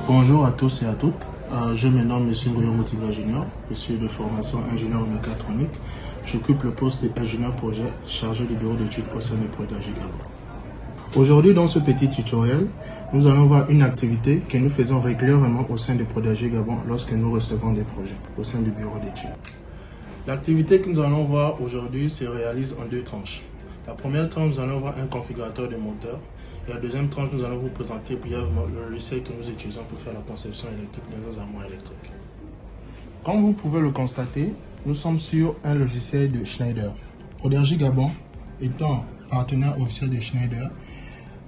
Bonjour à tous et à toutes. Je me nomme M. Ngoyo Moutiga Junior. Je suis de formation ingénieur en mécatronique. J'occupe le poste d'ingénieur projet chargé du bureau d'études au sein de Prodagy Gabon. Aujourd'hui, dans ce petit tutoriel, nous allons voir une activité que nous faisons régulièrement au sein de Prodagy Gabon lorsque nous recevons des projets au sein du bureau d'études. L'activité que nous allons voir aujourd'hui se réalise en deux tranches. La première tranche, nous allons voir un configurateur de moteur. Et la deuxième tranche, nous allons vous présenter brièvement le logiciel que nous utilisons pour faire la conception électrique de nos armoires électriques. Comme vous pouvez le constater, nous sommes sur un logiciel de Schneider. Prodagy Gabon étant partenaire officiel de Schneider,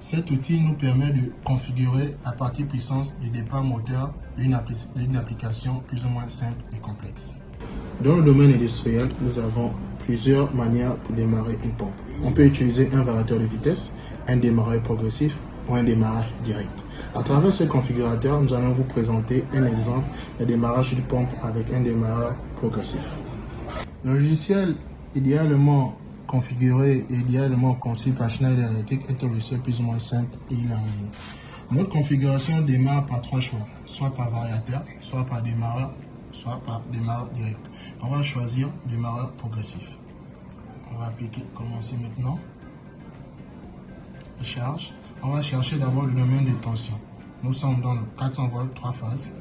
cet outil nous permet de configurer la partie puissance du départ moteur d'une application plus ou moins simple et complexe. Dans le domaine industriel, nous avons plusieurs manières pour démarrer une pompe. On peut utiliser un variateur de vitesse, un démarrage progressif ou un démarrage direct. À travers ce configurateur, nous allons vous présenter un exemple de démarrage de pompe avec un démarrage progressif. Le logiciel idéalement configuré et idéalement conçu par Schneider Electric est un logiciel plus ou moins simple et il est en ligne. Notre configuration démarre par trois choix, soit par variateur, soit par démarreur, soit par démarreur direct. On va choisir démarreur progressif. On va appliquer commencer maintenant. Charge. On va chercher d'abord le domaine de tension. Nous sommes dans le 400 volts 3 phases.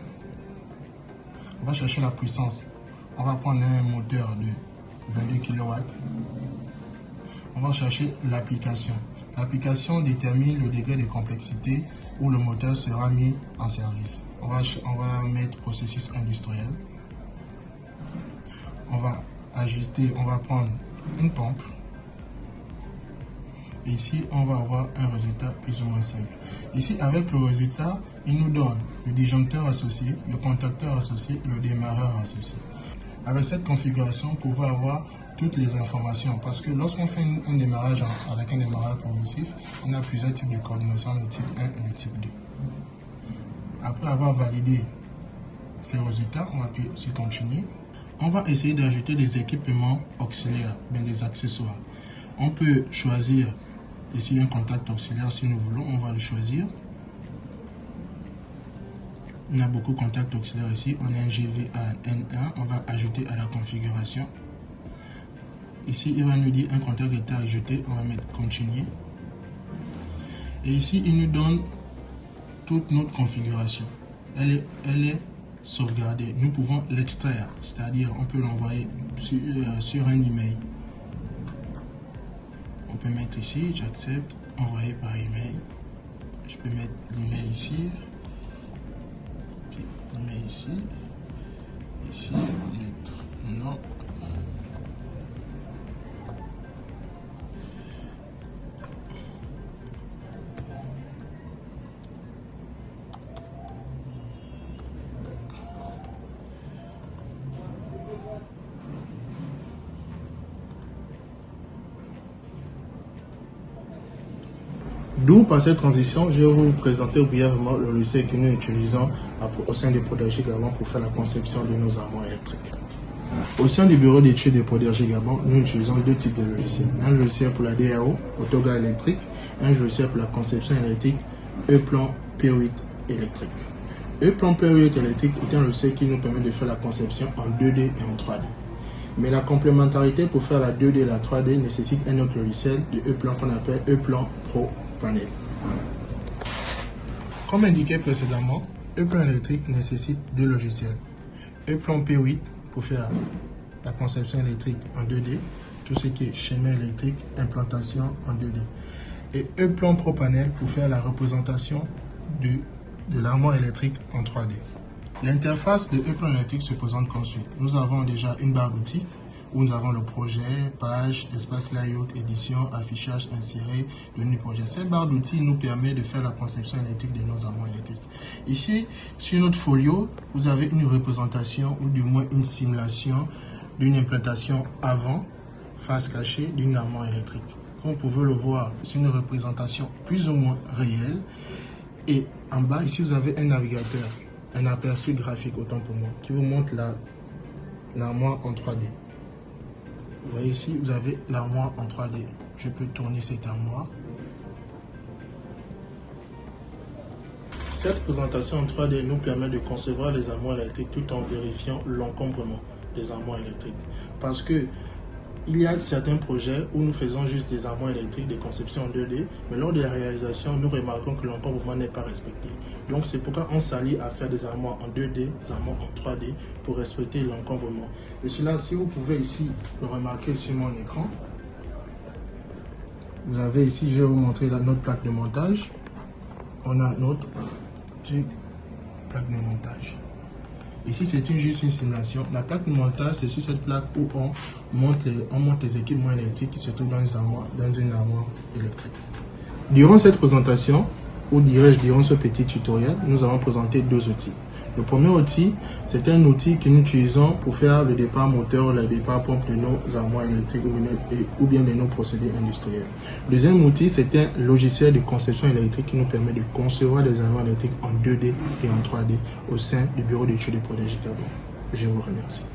On va chercher la puissance. On va prendre un moteur de 22 kW. On va chercher l'application. L'application détermine le degré de complexité où le moteur sera mis en service. On va mettre processus industriel. On va ajuster, on va prendre une pompe. Et ici, on va avoir un résultat plus ou moins simple. Ici, avec le résultat, il nous donne le disjoncteur associé, le contacteur associé, le démarreur associé. Avec cette configuration, vous pouvez avoir toutes les informations. Parce que lorsqu'on fait un démarrage avec un démarrage progressif, on a plusieurs types de coordination, le type 1 et le type 2. Après avoir validé ces résultats, on va appuyer sur Continuer. On va essayer d'ajouter des équipements auxiliaires, bien des accessoires. On peut choisir ici un contact auxiliaire si nous voulons, on va le choisir. On a beaucoup de contacts auxiliaires ici, on a un GVAN1, on va ajouter à la configuration. Ici, il va nous dire un contact est ajouté, on va mettre Continuer. Et ici, il nous donne toute notre configuration. Elle est sauvegardée. Nous pouvons l'extraire, c'est-à-dire on peut l'envoyer sur un email. On peut mettre ici, j'accepte, envoyer par email. Je peux mettre l'email ici. L'email ici. Ici, on va mettre non. D'où, par cette transition, je vais vous présenter brièvement le logiciel que nous utilisons au sein de Prodagy Gabon pour faire la conception de nos armoires électriques. Au sein du bureau d'études de Prodagy Gabon, nous utilisons deux types de logiciels. Un logiciel pour la DAO, autogare électrique, et un logiciel pour la conception électrique, E-Plan P8 électrique. E-Plan P8 électrique est un logiciel qui nous permet de faire la conception en 2D et en 3D. Mais la complémentarité pour faire la 2D et la 3D nécessite un autre logiciel de E-Plan qu'on appelle E-Plan Pro Panel. Comme indiqué précédemment, E-Plan électrique nécessite deux logiciels. E-Plan P8 pour faire la conception électrique en 2D, tout ce qui est schéma électrique, implantation en 2D. Et E-Plan Pro Panel pour faire la représentation de l'armoire électrique en 3D. L'interface de E-Plan électrique se présente comme suit. Nous avons déjà une barre d'outils où nous avons le projet, page, espace layout, édition, affichage, inséré, menu projet. Cette barre d'outils nous permet de faire la conception électrique de nos armoires électriques. Ici, sur notre folio, vous avez une représentation ou du moins une simulation d'une implantation avant, face cachée d'une armoire électrique. Comme vous pouvez le voir, c'est une représentation plus ou moins réelle. Et en bas, ici, vous avez un navigateur, un aperçu graphique, autant pour moi, qui vous montre l'armoire en 3D. Vous voyez ici, vous avez l'armoire en 3D. Je peux tourner cette armoire. Cette présentation en 3D nous permet de concevoir les armoires électriques tout en vérifiant l'encombrement des armoires électriques. Parce que il y a certains projets où nous faisons juste des armoires électriques, des conceptions en 2D, mais lors de la réalisation, nous remarquons que l'encombrement n'est pas respecté. Donc c'est pourquoi on s'allie à faire des armoires en 2D, des armoires en 3D pour respecter l'encombrement. Et cela, si vous pouvez ici le remarquer sur mon écran, vous avez ici, je vais vous montrer notre plaque de montage. On a notre plaque de montage. Ici, c'est juste une simulation. La plaque de montage, c'est sur cette plaque où on monte les équipements électriques qui se trouvent dans une armoire électrique. Durant cette présentation, ou dirais-je durant ce petit tutoriel, nous allons présenter deux outils. Le premier outil, c'est un outil que nous utilisons pour faire le départ moteur, le départ pompe de nos armoires électriques ou bien de nos procédés industriels. Le deuxième outil, c'est un logiciel de conception électrique qui nous permet de concevoir des armoires électriques en 2D et en 3D au sein du bureau d'études de Prodigy Gabon. Je vous remercie.